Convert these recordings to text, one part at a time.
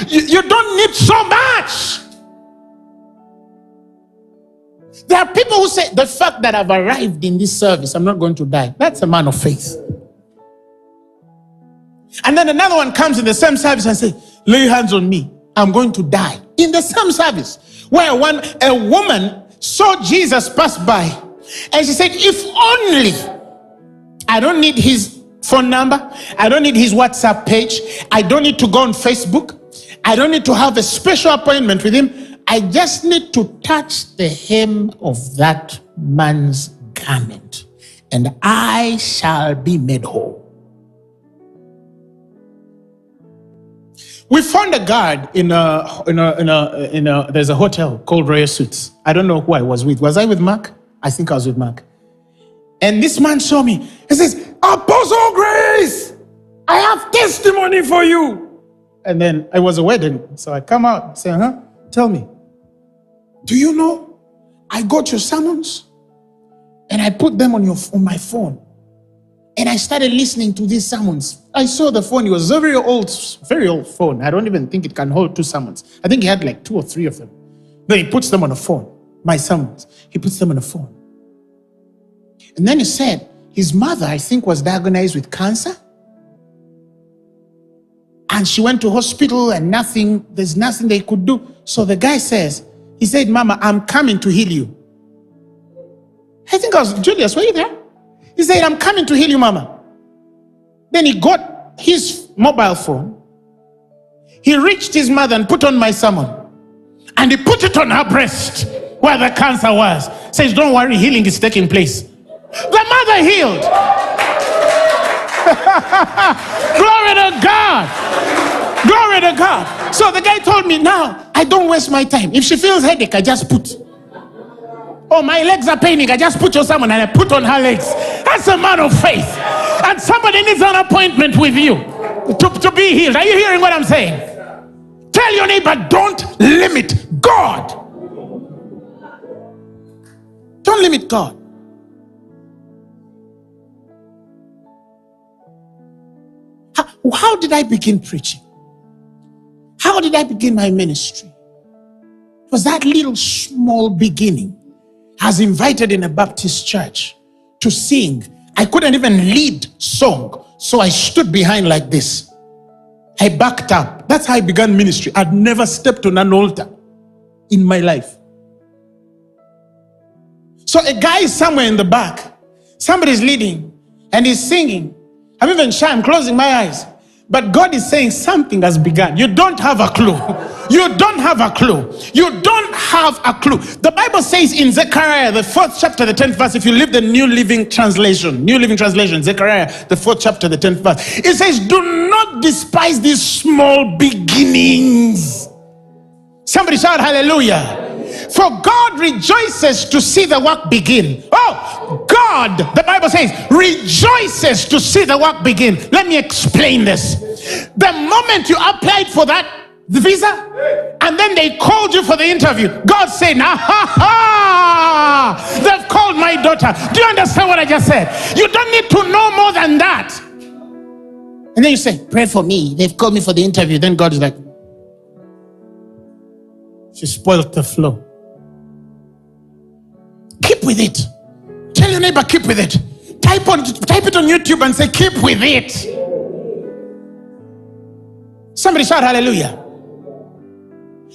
You don't need so much. There are people who say, the fact that I've arrived in this service, I'm not going to die. That's a man of faith. And then another one comes in the same service and says, lay hands on me, I'm going to die. In the same service, where a woman saw Jesus pass by, and she said, if only I don't need his phone number, I don't need his WhatsApp page, I don't need to go on Facebook, I don't need to have a special appointment with him, I just need to touch the hem of that man's garment, and I shall be made whole. We found a guard in there's a hotel called Royal Suites. I don't know who I was with. Was I with Mark? I think I was with Mark. And this man saw me. He says, Apostle Grace, I have testimony for you. And then I was a wedding. So I come out and say, tell me. Do you know I got your sermons and I put them on my phone, and I started listening to these sermons. I saw the phone. It was a very old phone. I don't even think it can hold 2 sermons. I think he had like 2 or 3 of them. Then he puts them on a phone. My sermons. He puts them on a phone. And then he said his mother, I think, was diagnosed with cancer. And she went to hospital and there's nothing they could do. So the guy he said, Mama, I'm coming to heal you. I think I was, Julius, were you there? He said, I'm coming to heal you, Mama. Then he got his mobile phone. He reached his mother and put on my sermon. And he put it on her breast where the cancer was. Says, don't worry, healing is taking place. The mother healed. Glory to God. Glory to God. So the guy told me, now, I don't waste my time. If she feels headache, I just put. Oh, my legs are paining, I just put your sermon and I put on her legs. That's a man of faith. And somebody needs an appointment with you to be healed. Are you hearing what I'm saying? Tell your neighbor, don't limit God. Don't limit God. How did I begin preaching? How did I begin my ministry? It was that little small beginning. I was invited in a Baptist church to sing. I couldn't even lead song, so I stood behind like this. I backed up. That's how I began ministry. I'd never stepped on an altar in my life. So a guy is somewhere in the back. Somebody's leading and he's singing. I'm even shy. I'm closing my eyes. But God is saying something has begun. You don't have a clue. You don't have a clue. You don't have a clue. The Bible says in Zechariah, the 4th chapter, the 10th verse, if you read the New Living Translation, Zechariah, the 4th chapter, the 10th verse, it says, do not despise these small beginnings. Somebody shout hallelujah. For God rejoices to see the work begin. Oh, God, the Bible says, rejoices to see the work begin. Let me explain this. The moment you applied for that visa, and then they called you for the interview, God said, they've called my daughter. Do you understand what I just said? You don't need to know more than that. And then you say, pray for me. They've called me for the interview. Then God is like, she spoiled the flow. Keep with it. Tell your neighbor, keep with it. Type it on YouTube and say, keep with it. Somebody shout hallelujah.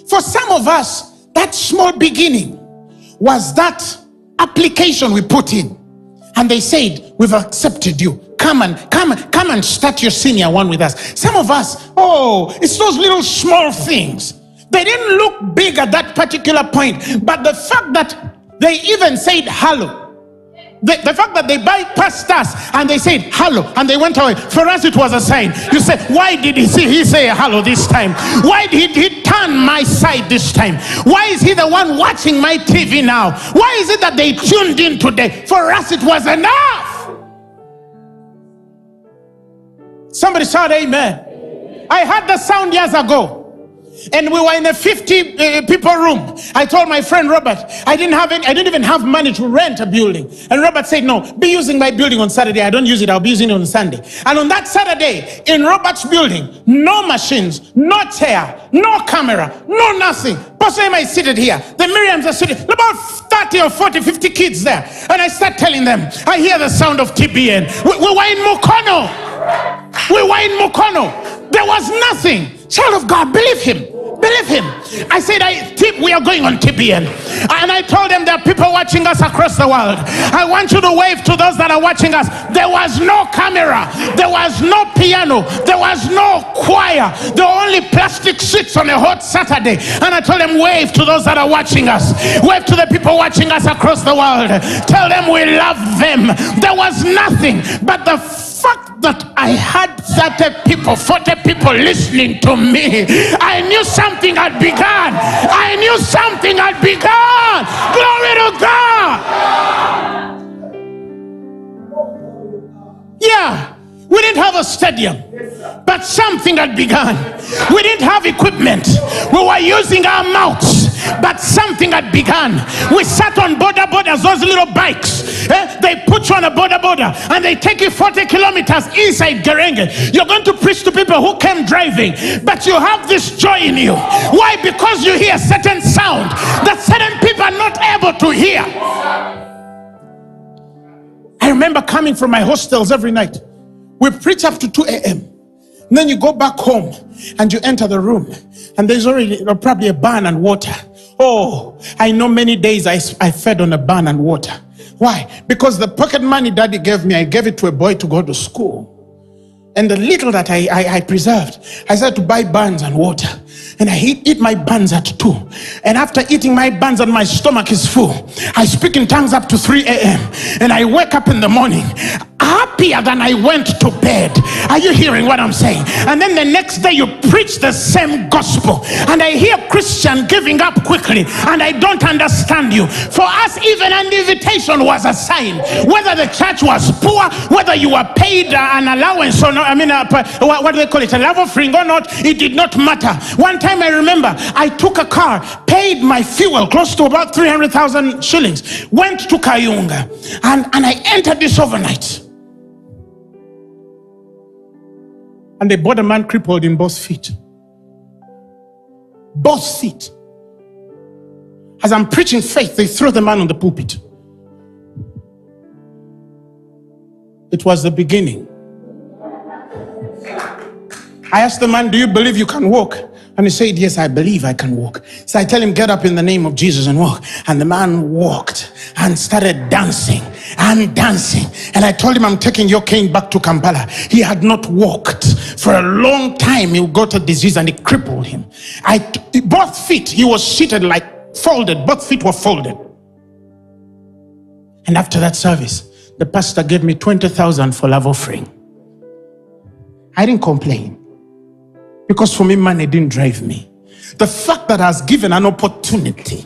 For some of us, that small beginning was that application we put in. And they said, we've accepted you. Come and start your senior one with us. Some of us, it's those little small things. They didn't look big at that particular point. But the fact that they even said hello. The fact that they bypassed us and they said hello and they went away. For us it was a sign. You say, why did he say hello this time? Why did he turn my side this time? Why is he the one watching my TV now? Why is it that they tuned in today? For us it was enough. Somebody shout amen. I heard the sound years ago. and we were in a 50 people room. I told my friend Robert, I didn't even have money to rent a building. And Robert said, no, be using my building on Saturday. I don't use it, I'll be using it on Sunday. And on that Saturday, in Robert's building, no machines, no chair, no camera, no nothing. Pastor Emma is seated here. The Miriams are seated. About 30 or 40, 50 kids there. And I start telling them, I hear the sound of TBN. We were in Mukono. There was nothing. Child of God, believe him. Believe him. I said, we are going on TBN. And I told them there are people watching us across the world. I want you to wave to those that are watching us. There was no camera. There was no piano. There was no choir. There were only plastic seats on a hot Saturday. And I told them, wave to those that are watching us. Wave to the people watching us across the world. Tell them we love them. There was nothing but the fact that I had 30 people, 40 people listening to me. I knew something had begun. I knew something had begun. Glory to God. Yeah. We didn't have a stadium, but something had begun. We didn't have equipment. We were using our mouths, but something had begun. We sat on boda, those little bikes. They put you on a boda, and they take you 40 kilometers inside Gerenge. You're going to preach to people who came driving, but you have this joy in you. Why? Because you hear certain sound that certain people are not able to hear. I remember coming from my hostels every night. We preach up to 2 a.m. And then you go back home and you enter the room and there's already probably a bun and water. Oh, I know many days I fed on a bun and water. Why? Because the pocket money daddy gave me, I gave it to a boy to go to school. And the little that I preserved, I started to buy buns and water. And I eat my buns at 2. And after eating my buns and my stomach is full, I speak in tongues up to 3 a.m. And I wake up in the morning happier than I went to bed. Are you hearing what I'm saying? And then the next day you preach the same gospel. And I hear Christian giving up quickly. And I don't understand you. For us, even an invitation was a sign. Whether the church was poor, whether you were paid an allowance or not, what do they call it? A love offering or not, it did not matter. One time I remember I took a car, paid my fuel close to about 300,000 shillings, went to Kayunga, and I entered this overnight. And they bought a man crippled in both feet. Both feet. As I'm preaching faith, they threw the man on the pulpit. It was the beginning. I asked the man, do you believe you can walk? And he said, yes, I believe I can walk. So I tell him, get up in the name of Jesus and walk. And the man walked and started dancing and dancing. And I told him, I'm taking your cane back to Kampala. He had not walked for a long time. He got a disease and it crippled him. Both feet, he was seated like folded. Both feet were folded. And after that service, the pastor gave me 20,000 for love offering. I didn't complain. Because for me, money didn't drive me. The fact that I was given an opportunity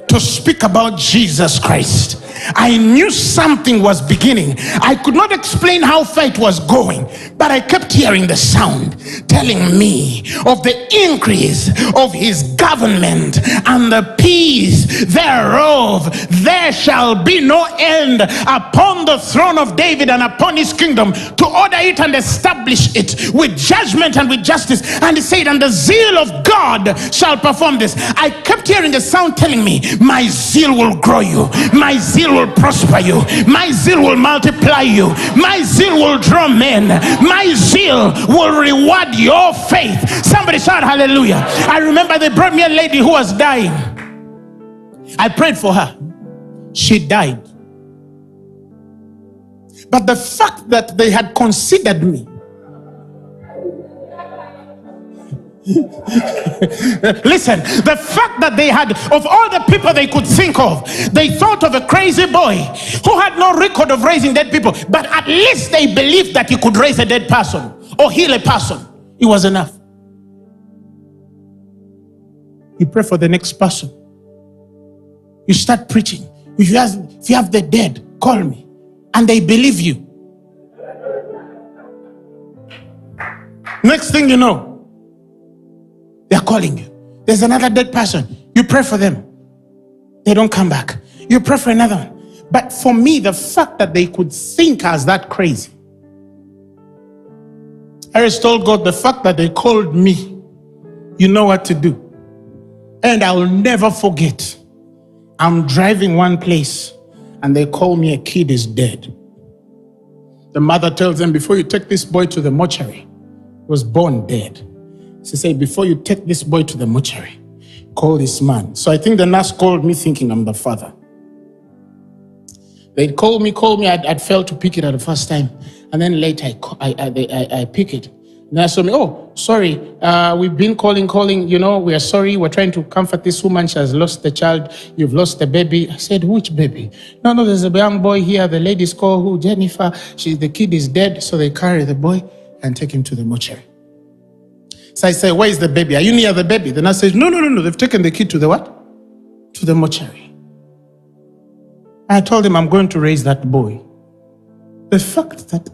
to speak about Jesus Christ, I knew something was beginning. I could not explain how far it was going, but I kept hearing the sound telling me of the increase of his government and the peace thereof. There shall be no end upon the throne of David and upon his kingdom, to order it and establish it with judgment and with justice. And he said, and the zeal of God shall perform this. I kept hearing the sound telling me, my zeal will grow you. My zeal will prosper you. My zeal will multiply you. My zeal will draw men. My zeal will reward your faith. Somebody shout hallelujah. I remember they brought me a lady who was dying. I prayed for her. She died. But the fact that they had considered me, listen, the fact that they had, of all the people they could think of, they thought of a crazy boy who had no record of raising dead people, but at least they believed that he could raise a dead person or heal a person. It was enough. You pray for the next person. You start preaching. If you have the dead, call me. And they believe you. Next thing you know, they're calling you. There's another dead person. You pray for them. They don't come back. You pray for another one. But for me, the fact that they could think I was that crazy. I just told God, the fact that they called me, you know what to do. And I will never forget. I'm driving one place and they call me, a kid is dead. The mother tells them, before you take this boy to the mortuary, he was born dead. She said, before you take this boy to the mortuary, call this man. So I think the nurse called me thinking I'm the father. They'd call me. I'd failed to pick it at the first time. And then later I pick it. And I saw me, oh, sorry, we've been calling, you know, we are sorry. We're trying to comfort this woman. She has lost the child. You've lost the baby. I said, which baby? No, there's a young boy here. The lady's called who? Jennifer. The kid is dead. So they carry the boy and take him to the mortuary. So I say, where is the baby? Are you near the baby? The nurse says, no. They've taken the kid to the what? To the mortuary. I told him I'm going to raise that boy. The fact that